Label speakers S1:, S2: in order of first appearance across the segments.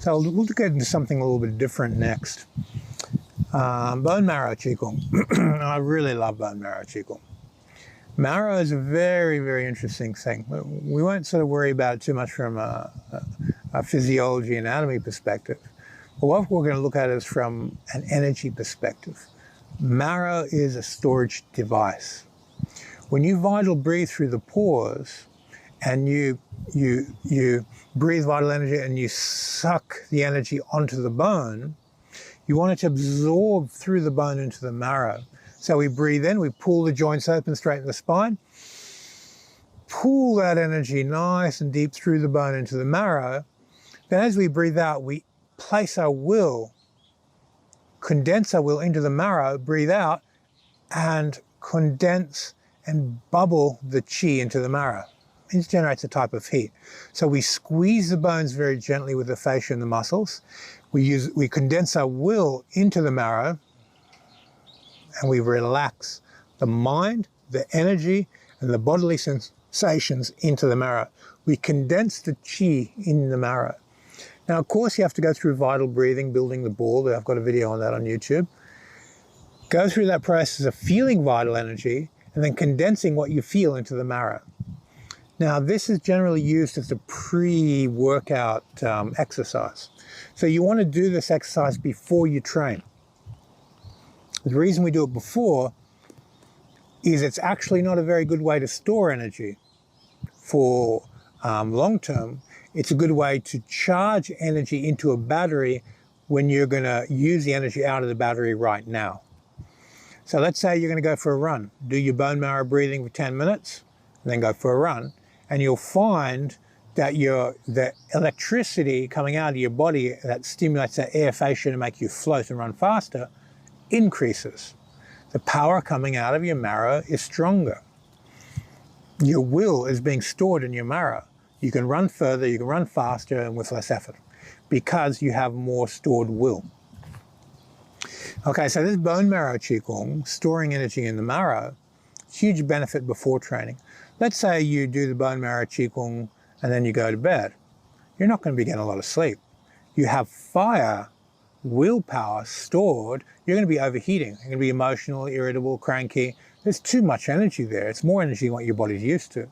S1: So we'll get into something a little bit different next. Bone marrow qigong. I really love bone marrow qigong. Marrow is a very, very interesting thing. We won't sort of worry about it too much from a physiology anatomy perspective. But what we're going to look at is from an energy perspective. Marrow is a storage device. When you vital breathe through the pores and you breathe vital energy and you suck the energy onto the bone, you want it to absorb through the bone into the marrow. So we breathe in, we pull the joints open, straighten the spine, pull that energy nice and deep through the bone into the marrow. Then as we breathe out, we place our will, condense our will into the marrow, breathe out, and condense and bubble the qi into the marrow. It generates a type of heat. So we squeeze the bones very gently with the fascia and the muscles. We condense our will into the marrow, and we relax the mind, the energy, and the bodily sensations into the marrow. We condense the qi in the marrow. Now, of course, you have to go through vital breathing, building the ball. I've got a video on that on YouTube. Go through that process of feeling vital energy and then condensing what you feel into the marrow. Now, this is generally used as a pre-workout exercise. So you want to do this exercise before you train. The reason we do it before is it's actually not a very good way to store energy for long term. It's a good way to charge energy into a battery when you're going to use the energy out of the battery right now. So let's say you're going to go for a run. Do your bone marrow breathing for 10 minutes, and then go for a run. And you'll find that the electricity coming out of your body that stimulates that air fascia to make you float and run faster increases. The power coming out of your marrow is stronger. Your will is being stored in your marrow. You can run further, you can run faster and with less effort because you have more stored will. Okay, so this bone marrow qigong, storing energy in the marrow, huge benefit before training. Let's say you do the bone marrow qigong and then you go to bed. You're not going to be getting a lot of sleep. You have fire, willpower stored. You're going to be overheating. You're going to be emotional, irritable, cranky. There's too much energy there. It's more energy than what your body's used to.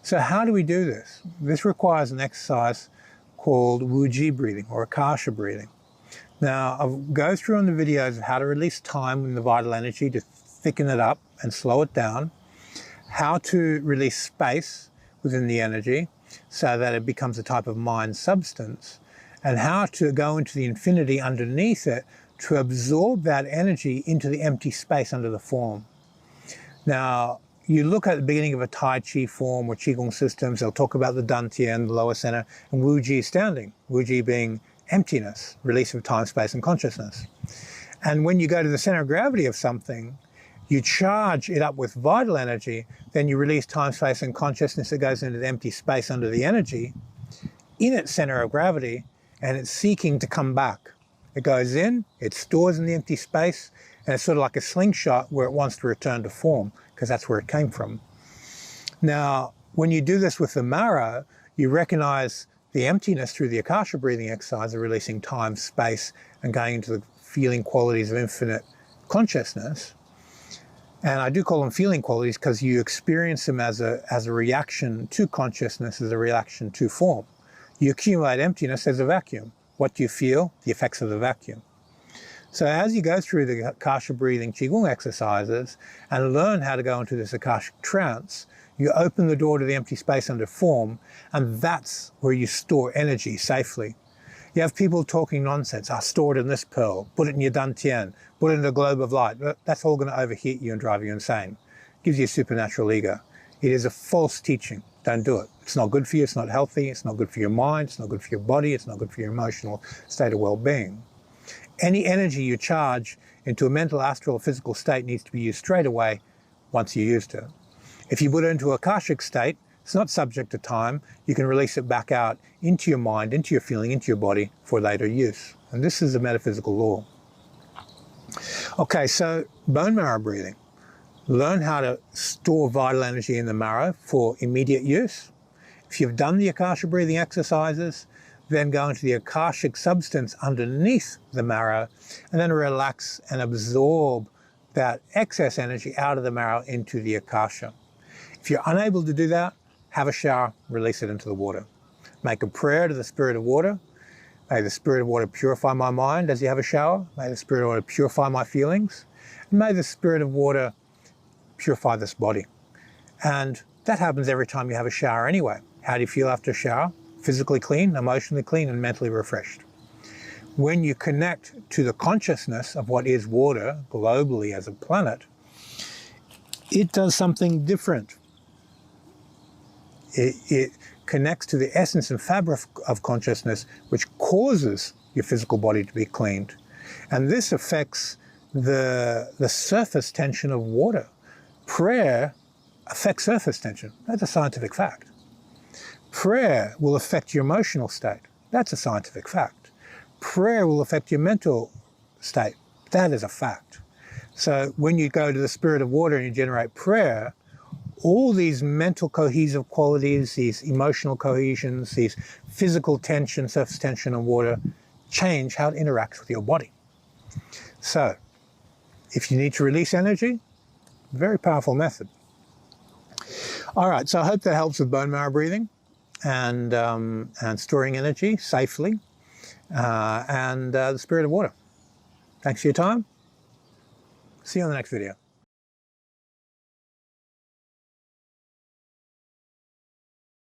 S1: So how do we do this? This requires an exercise called Wuji breathing or Akasha breathing. Now, I'll go through on the videos of how to release time in the vital energy to thicken it up and slow it down, how to release space within the energy so that it becomes a type of mind substance, and how to go into the infinity underneath it to absorb that energy into the empty space under the form. Now, you look at the beginning of a Tai Chi form or Qigong systems, they'll talk about the Dantian, the lower center, and Wuji standing. Wuji being emptiness, release of time, space, and consciousness. And when you go to the center of gravity of something, you charge it up with vital energy, then you release time, space, and consciousness. It goes into the empty space under the energy in its center of gravity, and it's seeking to come back. It goes in, it stores in the empty space, and it's sort of like a slingshot where it wants to return to form, because that's where it came from. Now, when you do this with the marrow, you recognize the emptiness through the Akasha breathing exercise of releasing time, space, and going into the feeling qualities of infinite consciousness. And I do call them feeling qualities because you experience them as a reaction to consciousness, as a reaction to form. You accumulate emptiness as a vacuum. What do you feel? The effects of the vacuum. So as you go through the Akasha breathing Qigong exercises and learn how to go into this Akashic trance, you open the door to the empty space under form, and that's where you store energy safely. You have people talking nonsense. Store it in this pearl, put it in your Dantian, put it in the globe of light. That's all going to overheat you and drive you insane. Gives you a supernatural ego. It is a false teaching. Don't do it. It's not good for you, it's not healthy, it's not good for your mind, it's not good for your body, it's not good for your emotional state of well-being. Any energy you charge into a mental, astral, or physical state needs to be used straight away once you used it. If you put it into a Akashic state, it's not subject to time. You can release it back out into your mind, into your feeling, into your body for later use. And this is a metaphysical law. Okay, so bone marrow breathing. Learn how to store vital energy in the marrow for immediate use. If you've done the Akasha breathing exercises, then go into the akashic substance underneath the marrow, and then relax and absorb that excess energy out of the marrow into the akasha. If you're unable to do that, have a shower, release it into the water. Make a prayer to the Spirit of Water. May the Spirit of Water purify my mind as you have a shower. May the Spirit of Water purify my feelings. And may the Spirit of Water purify this body. And that happens every time you have a shower anyway. How do you feel after a shower? Physically clean, emotionally clean, and mentally refreshed. When you connect to the consciousness of what is water globally as a planet, it does something different. It connects to the essence and fabric of consciousness, which causes your physical body to be cleaned. And this affects the surface tension of water. Prayer affects surface tension. That's a scientific fact. Prayer will affect your emotional state. That's a scientific fact. Prayer will affect your mental state. That is a fact. So when you go to the Spirit of Water and you generate prayer, all these mental cohesive qualities, these emotional cohesions, these physical tension, surface tension and water, change how it interacts with your body. So if you need to release energy, very powerful method. All right, so I hope that helps with bone marrow breathing and storing energy safely and the Spirit of Water. Thanks for your time. See you on the next video.